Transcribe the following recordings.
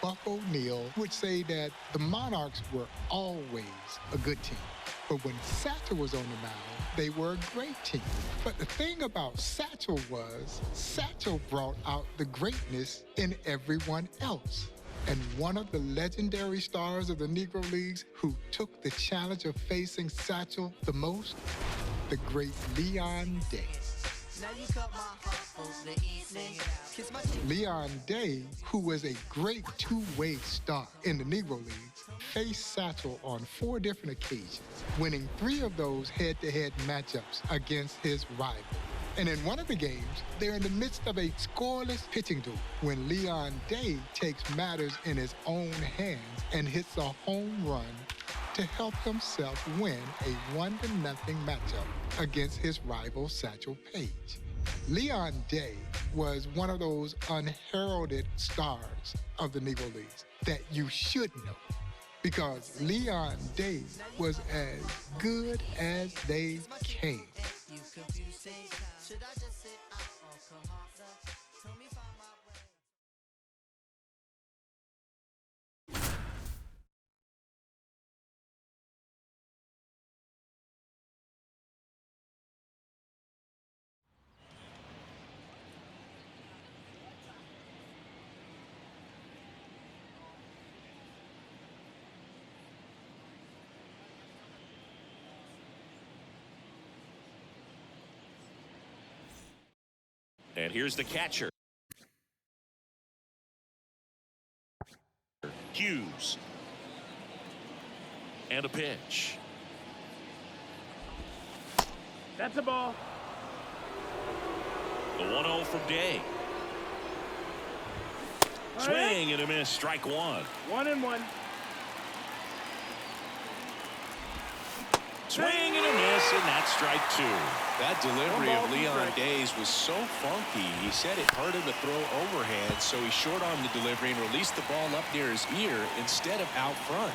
Buck O'Neill would say that the Monarchs were always a good team. But when Satchel was on the mound, they were a great team. But the thing about Satchel was, Satchel brought out the greatness in everyone else. And one of the legendary stars of the Negro Leagues who took the challenge of facing Satchel the most, the great Leon Day. Leon Day, who was a great two-way star in the Negro Leagues, faced Satchel on 4 different occasions, winning 3 of those head-to-head matchups against his rival. And in one of the games, they're in the midst of a scoreless pitching duel when Leon Day takes matters in his own hands and hits a home run to help himself win a 1-0 matchup against his rival Satchel Paige. Leon Day was one of those unheralded stars of the Negro Leagues that you should know, because Leon Day was as good as they came. And here's the catcher, Hughes. And a pitch. That's a ball. The 1-0 from Day. Swing and a miss, strike 1. 1-1. Swing and a miss, and that's strike 2. That delivery of Leon Day's was so funky. He said it hurt him to throw overhand, so he short-armed the delivery and released the ball up near his ear instead of out front.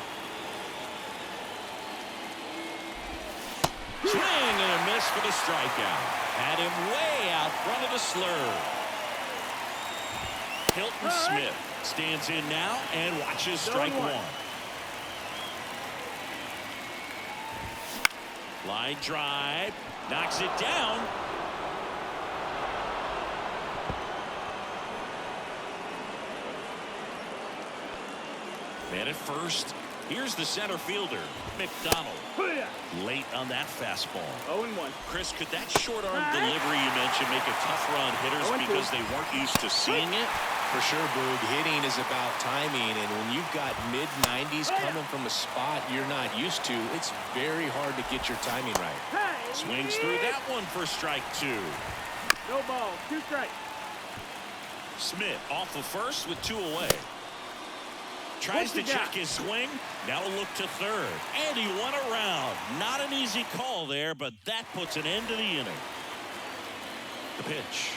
Swing and a miss for the strikeout. Had him way out front of the slur. Hilton Smith stands in now and watches strike 1. Line drive, knocks it down. Man at first. Here's the center fielder, McDonald. Late on that fastball. 0-1. Chris, could that short arm delivery you mentioned make it tougher on hitters because they weren't used to seeing it? For sure, Boog. Hitting is about timing, and when you've got mid-90s coming from a spot you're not used to, it's very hard to get your timing right. Swings through that one for strike 2. No ball, 2 strikes. Smith off of first with 2 away. Tries to check his swing. Now a look to third. And he won around. Not an easy call there, but that puts an end to the inning. The pitch.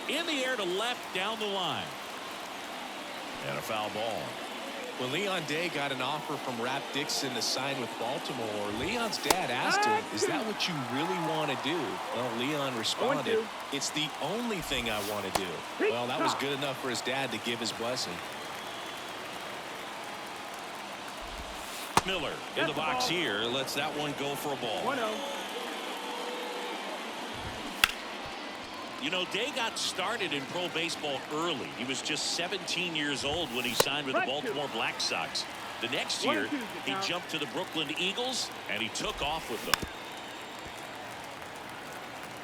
In the air to left down the line. And a foul ball. When Leon Day got an offer from Rap Dixon to sign with Baltimore, Leon's dad asked him, "Is that what you really want to do?" Well, Leon responded, "It's the only thing I want to do." Well, that was good enough for his dad to give his blessing. Miller in the box here lets that one go for a ball. 1-0. You know, Day got started in pro baseball early. He was just 17 years old when he signed with the Baltimore Black Sox. The next year, he jumped to the Brooklyn Eagles, and he took off with them.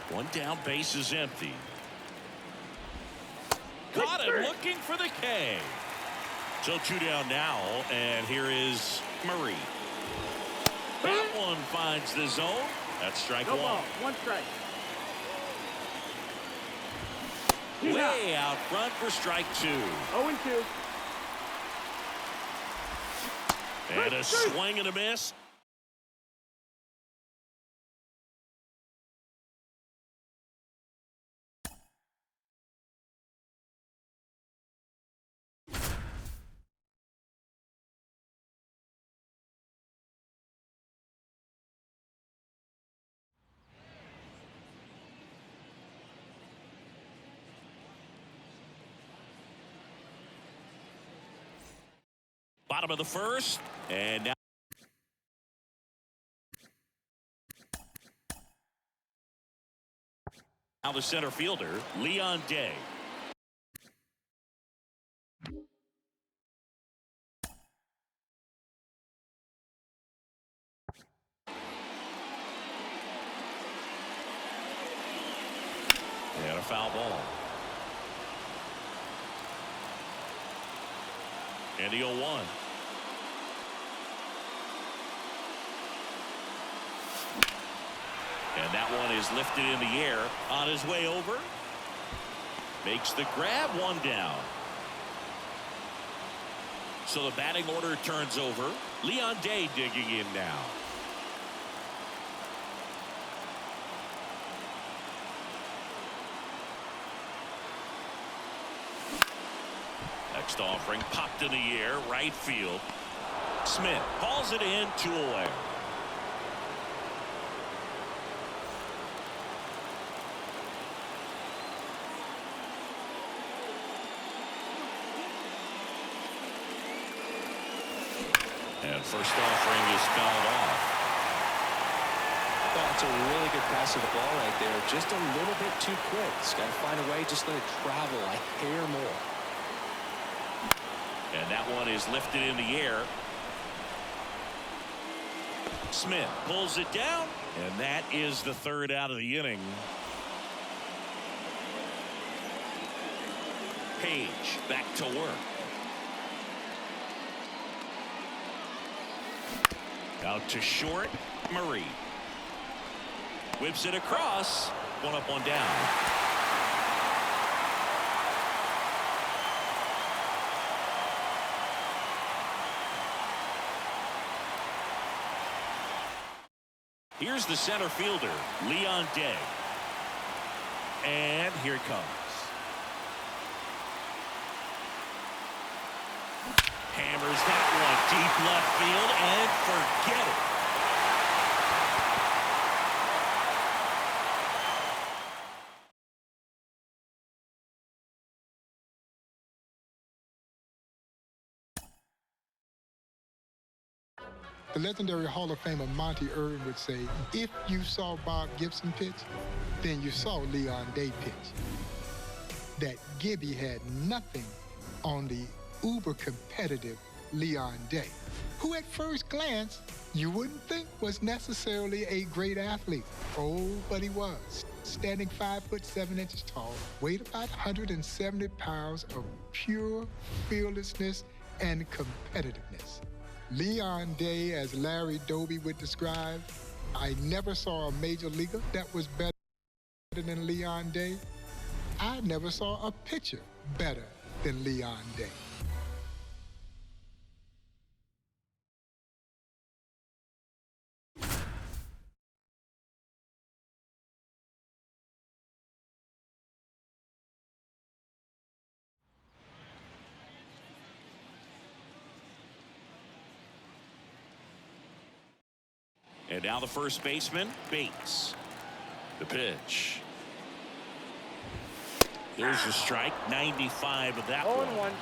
1 down, base is empty. Caught him looking for the K. So 2 down now, and here is Murray. That one finds the zone. That's strike 1. No ball, 1 strike. Way out front for strike 2. 0-2. And a swing and a miss. Bottom of the first, and now the center fielder, Leon Day. And a foul ball. And the 0-1. And that one is lifted in the air on his way over. Makes the grab, one down. So the batting order turns over. Leon Day digging in now. Next offering popped in the air, right field. Smith hauls it in, 2 away. And first offering is fouled off. That's a really good pass of the ball right there. Just a little bit too quick. It's got to find a way, just let it travel a hair more. And that one is lifted in the air. Smith pulls it down, and that is the third out of the inning. Page back to work. Out to short, Murray. Whips it across. One up, one down. Here's the center fielder, Leon Day. And here it comes. Hammers that one deep left field and forget it. The legendary Hall of Famer Monty Irvin would say, if you saw Bob Gibson pitch, then you saw Leon Day pitch. That Gibby had nothing on the uber-competitive Leon Day, who at first glance you wouldn't think was necessarily a great athlete. Oh, but he was. Standing 5'7" tall, weighed about 170 pounds of pure fearlessness and competitiveness. Leon Day, as Larry Doby would describe, I never saw a major leaguer that was better than Leon Day. I never saw a pitcher better than Leon Day. And now the first baseman, Bates. The pitch. There's a strike, 95 of that one. 0-1.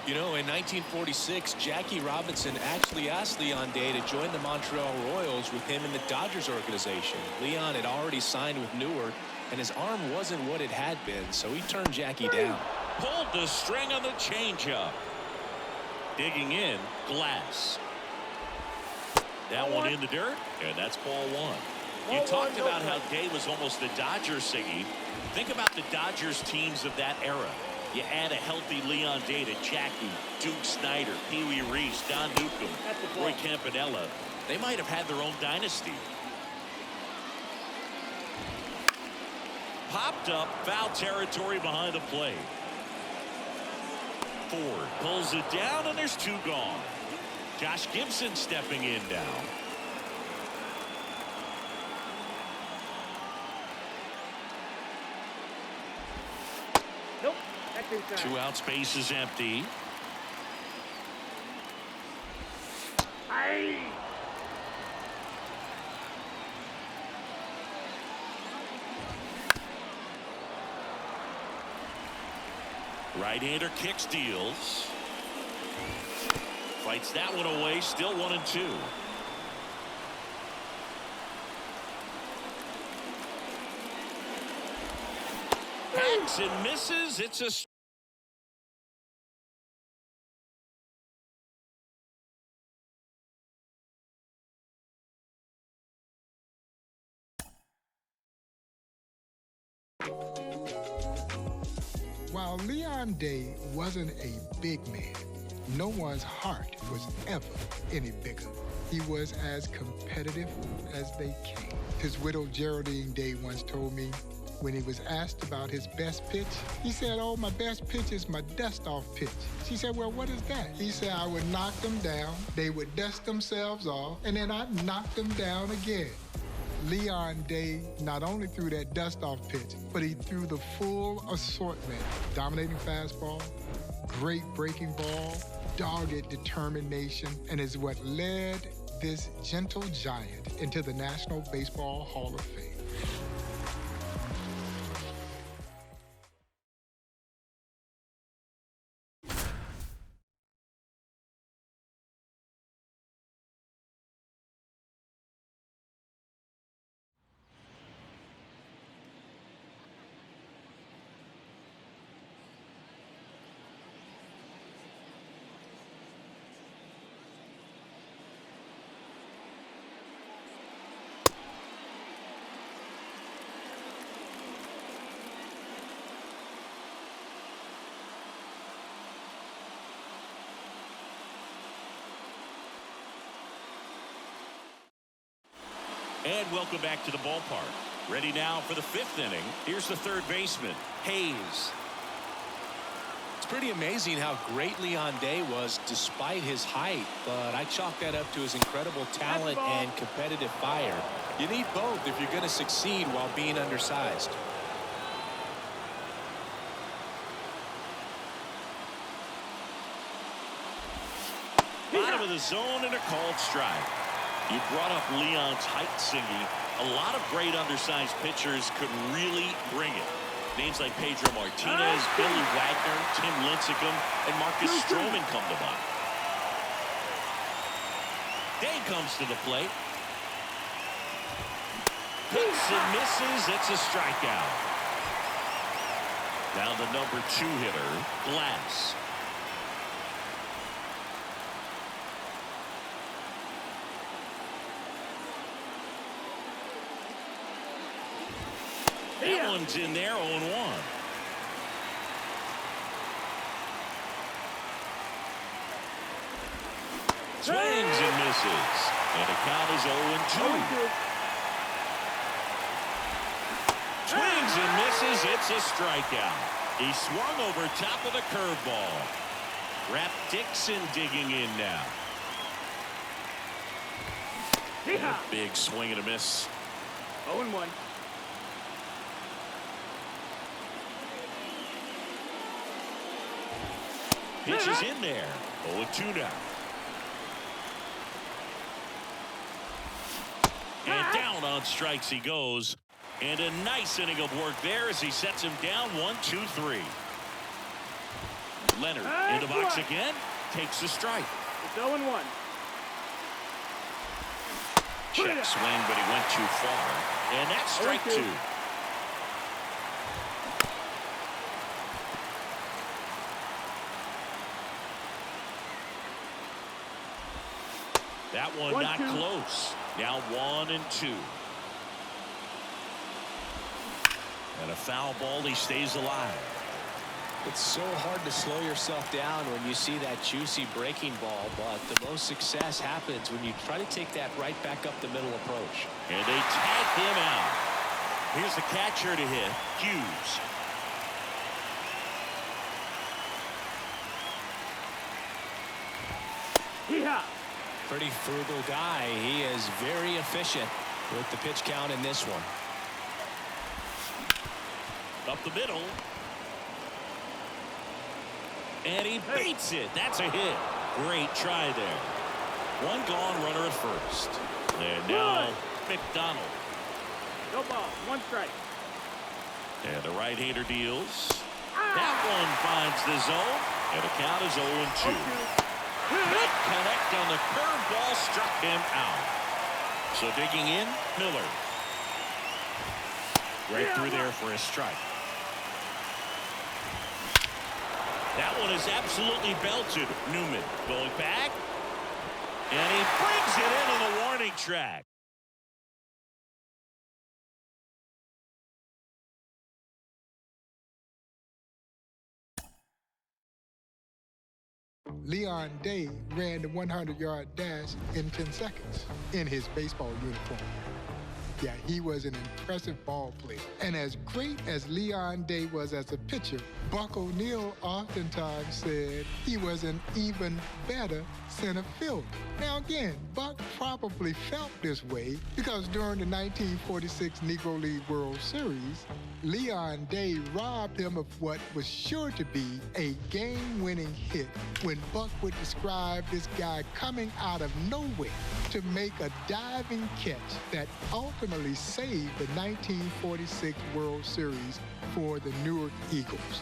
You know, in 1946, Jackie Robinson actually asked Leon Day to join the Montreal Royals with him in the Dodgers organization. Leon had already signed with Newark, and his arm wasn't what it had been, so he turned Jackie down. Pulled the string on the changeup. Digging in, Glass. That one in the dirt, and that's ball one. You talked about how Day was almost the Dodgers singing. Think about the Dodgers teams of that era. You add a healthy Leon Day to Jackie, Duke Snyder, Pee Wee Reese, Don Newcomb, Roy Campanella. They might have had their own dynasty. Popped up, foul territory behind the plate. Ford pulls it down, and there's two gone. Josh Gibson stepping in now. Nope. That's inside. 2 out, space is empty. Aye. Right-hander kicks, deals. Fights that one away. Still 1-2. Hacks and misses. It's a While Leon Day wasn't a big man, no one's heart was ever any bigger. He was as competitive as they came. His widow Geraldine Day once told me when he was asked about his best pitch, he said, "Oh, my best pitch is my dust-off pitch." She said, "Well, what is that?" He said, "I would knock them down, they would dust themselves off, and then I'd knock them down again." Leon Day not only threw that dust-off pitch, but he threw the full assortment. Dominating fastball, great breaking ball, dogged determination, and is what led this gentle giant into the National Baseball Hall of Fame. And welcome back to the ballpark. Ready now for the 5th inning. Here's the third baseman, Hayes. It's pretty amazing how great Leon Day was despite his height, but I chalk that up to his incredible talent and competitive fire. You need both if you're going to succeed while being undersized. Bottom of the zone and a called strike. You brought up Leon's height, Singy. A lot of great undersized pitchers could really bring it. Names like Pedro Martinez, Billy Wagner, Tim Lincecum, and Marcus Stroman come to mind. Day comes to the plate. Hits and misses. It's a strikeout. Now the number 2 hitter, Glass. That one's in there, 0-1. Swings and misses. And the count is 0-2. Swings and misses. It's a strikeout. He swung over top of the curveball. Rap Dixon digging in now. A big swing and a miss. 0-1. Pitch is in there. 0-2 now. And down on strikes he goes. And a nice inning of work there as he sets him down 1-2-3. Leonard in the box again. Takes the strike. It's 0-1. Check swing, but he went too far. And that's strike 2. That one not close. Now 1-2. And a foul ball. He stays alive. It's so hard to slow yourself down when you see that juicy breaking ball, but the most success happens when you try to take that right back up the middle approach. And they tag him out. Here's the catcher to hit, Hughes. Pretty frugal guy. He is very efficient with the pitch count in this one. Up the middle. And he beats it. That's a hit. Great try there. One gone, runner at first. And now McDonald. No ball. 1 strike. And the right-hander deals. That one finds the zone. And the count is 0-2. Can't connect on the curveball, struck him out. So digging in, Miller. Right through there for a strike. That one is absolutely belted. Newman going back. And he brings it into the warning track. Leon Day ran the 100-yard dash in 10 seconds in his baseball uniform. Yeah, he was an impressive ball player. And as great as Leon Day was as a pitcher, Buck O'Neil oftentimes said he was an even better center fielder. Now again, Buck probably felt this way because during the 1946 Negro League World Series, Leon Day robbed him of what was sure to be a game-winning hit when Buck would describe this guy coming out of nowhere to make a diving catch that ultimately saved the 1946 World Series for the Newark Eagles.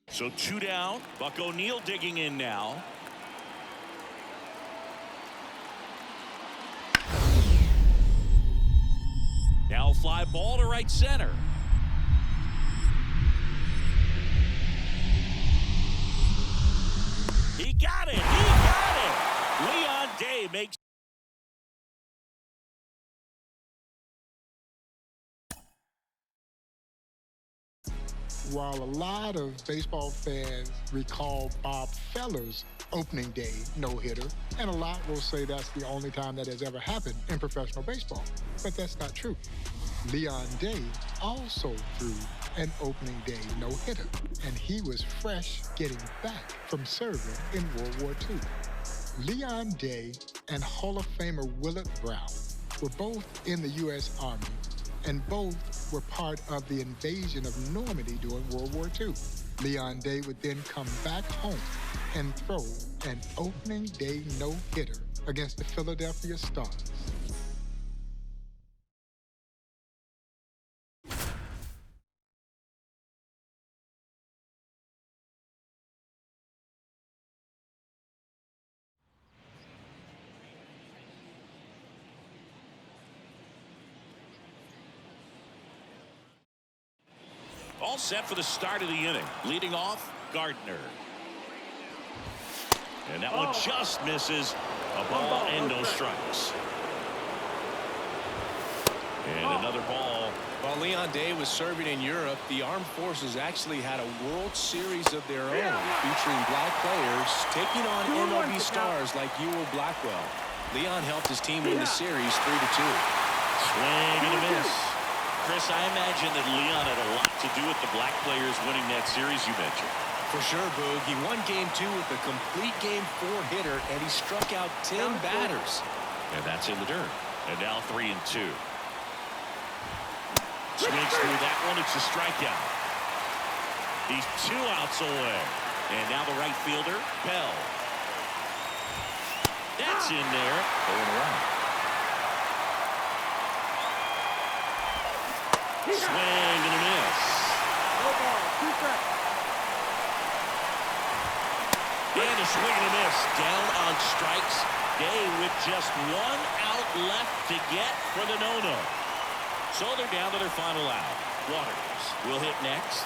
So 2 down. Buck O'Neil digging in now. Now fly ball to right center. He got it. He got it. Leon Day makes. While a lot of baseball fans recall Bob Feller's opening day no-hitter, and a lot will say that's the only time that has ever happened in professional baseball. But that's not true. Leon Day also threw an opening day no-hitter, and he was fresh getting back from serving in World War II. Leon Day and Hall of Famer Willard Brown were both in the U.S. Army, and both were part of the invasion of Normandy during World War II. Leon Day would then come back home and throw an opening day no-hitter against the Philadelphia Stars. All set for the start of the inning. Leading off, Gardner. And that one just misses. A ball and no strikes. And another ball. While Leon Day was serving in Europe, the Armed Forces actually had a World Series of their own, featuring black players taking on MLB stars like Ewell Blackwell. Leon helped his team win the series 3-2. Swing and a miss. Chris, I imagine that Leon had a lot to do with the black players winning that series you mentioned. For sure, Boog. He won Game 2 with a complete Game 4 hitter, and he struck out 10 batters. And that's in the dirt. And now 3-2. Swings through that one. It's a strikeout. He's 2 outs away. And now the right fielder, Bell. That's in there. Going around. Swing and a miss. No ball, 2 strikes. And a swing and a miss. Down on strikes. Day with just 1 out left to get for the no-no. So they're down to their final out. Waters will hit next.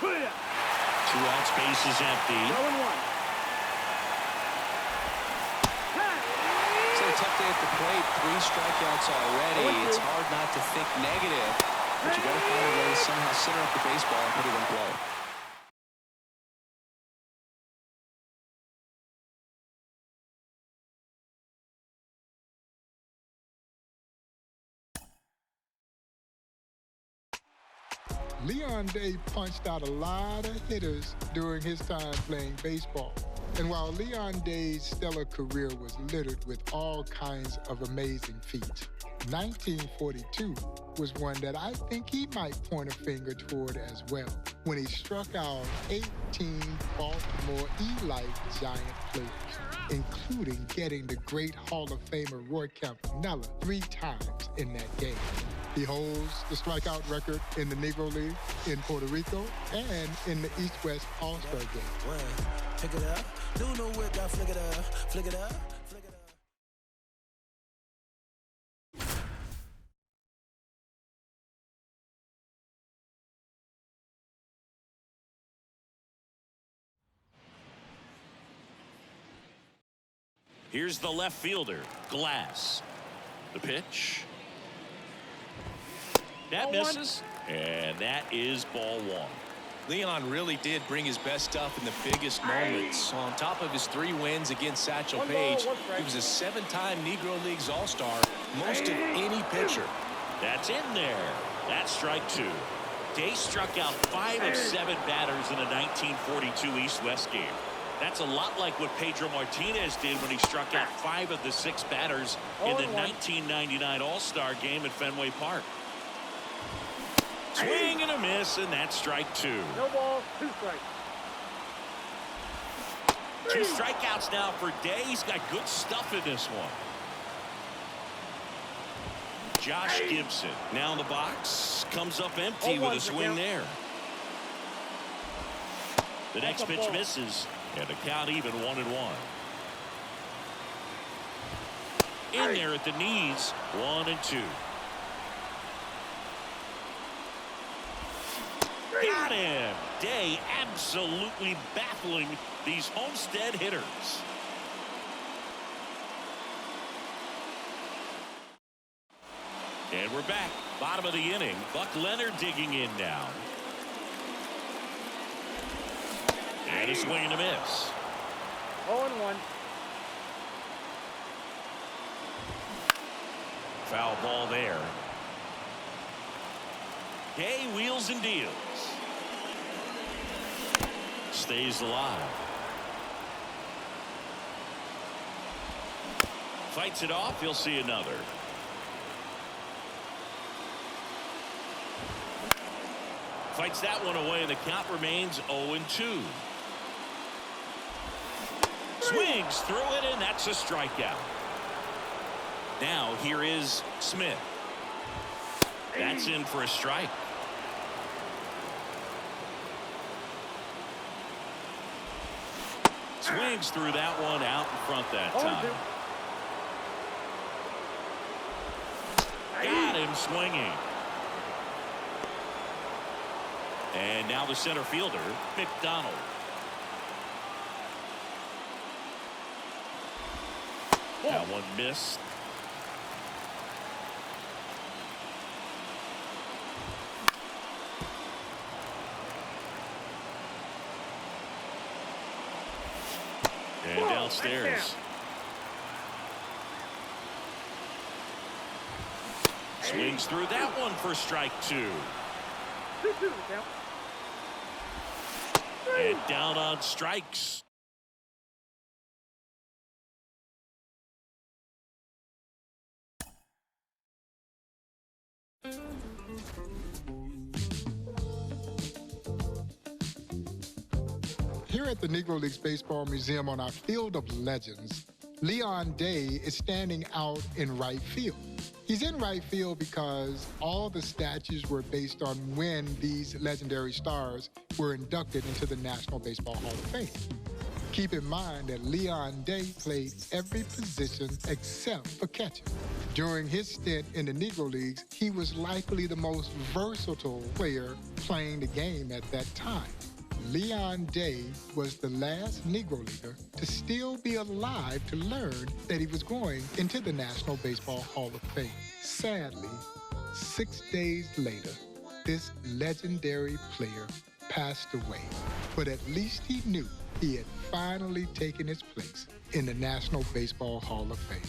Two outs, base is empty. 0-1. Tough day at the plate, 3 strikeouts already. It's hard not to think negative, but you got to find a way to somehow center up the baseball and put it in play. Leon Day punched out a lot of hitters during his time playing baseball. And while Leon Day's stellar career was littered with all kinds of amazing feats, 1942 was one that I think he might point a finger toward as well, when he struck out 18 Baltimore Elite Giant players, including getting the great Hall of Famer Roy Campanella 3 times in that game. He holds the strikeout record in the Negro League, in Puerto Rico, and in the East-West All-Star Game. Pick it up, do no whip, I flick it up, flick it up, flick it up. Here's the left fielder, Glass. The pitch. That misses, and that is ball 1. Leon really did bring his best stuff in the biggest moments. On top of his 3 wins against Satchel Paige, he was a 7-time Negro Leagues All-Star, most of any pitcher. That's in there. That's strike 2. Day struck out 5 of 7 batters in a 1942 East-West game. That's a lot like what Pedro Martinez did when he struck out 5 of the 6 batters in the 1999 All-Star game at Fenway Park. Swing and a miss, and that's strike 2. No ball, 2 strikes. 2 strikeouts now for Day. He's got good stuff in this one. Josh Gibson now in the box. Comes up empty with a swing there. The next pitch misses, and the count even 1-1. In there at the knees, 1-2. Got him. Day absolutely baffling these Homestead hitters. And we're back. Bottom of the inning. Buck Leonard digging in now. And a swing and a miss. 0-1. Foul ball there. Day wheels and deals. Stays alive. Fights it off. He'll see another. Fights that one away, and the count remains 0-2. Swings through it, and that's a strikeout. Now here is Smith. That's in for a strike. Swings through that one, out in front that time. Got him swinging. And now the center fielder, McDonald. That one missed. And downstairs. Swings through that one for strike 2. And down on strikes. Here at the Negro Leagues Baseball Museum on our Field of Legends, Leon Day is standing out in right field. He's in right field because all the statues were based on when these legendary stars were inducted into the National Baseball Hall of Fame. Keep in mind that Leon Day played every position except for catcher. During his stint in the Negro Leagues, he was likely the most versatile player playing the game at that time. Leon Day was the last Negro Leaguer to still be alive to learn that he was going into the National Baseball Hall of Fame. Sadly, 6 days later, this legendary player passed away. But at least he knew he had finally taken his place in the National Baseball Hall of Fame.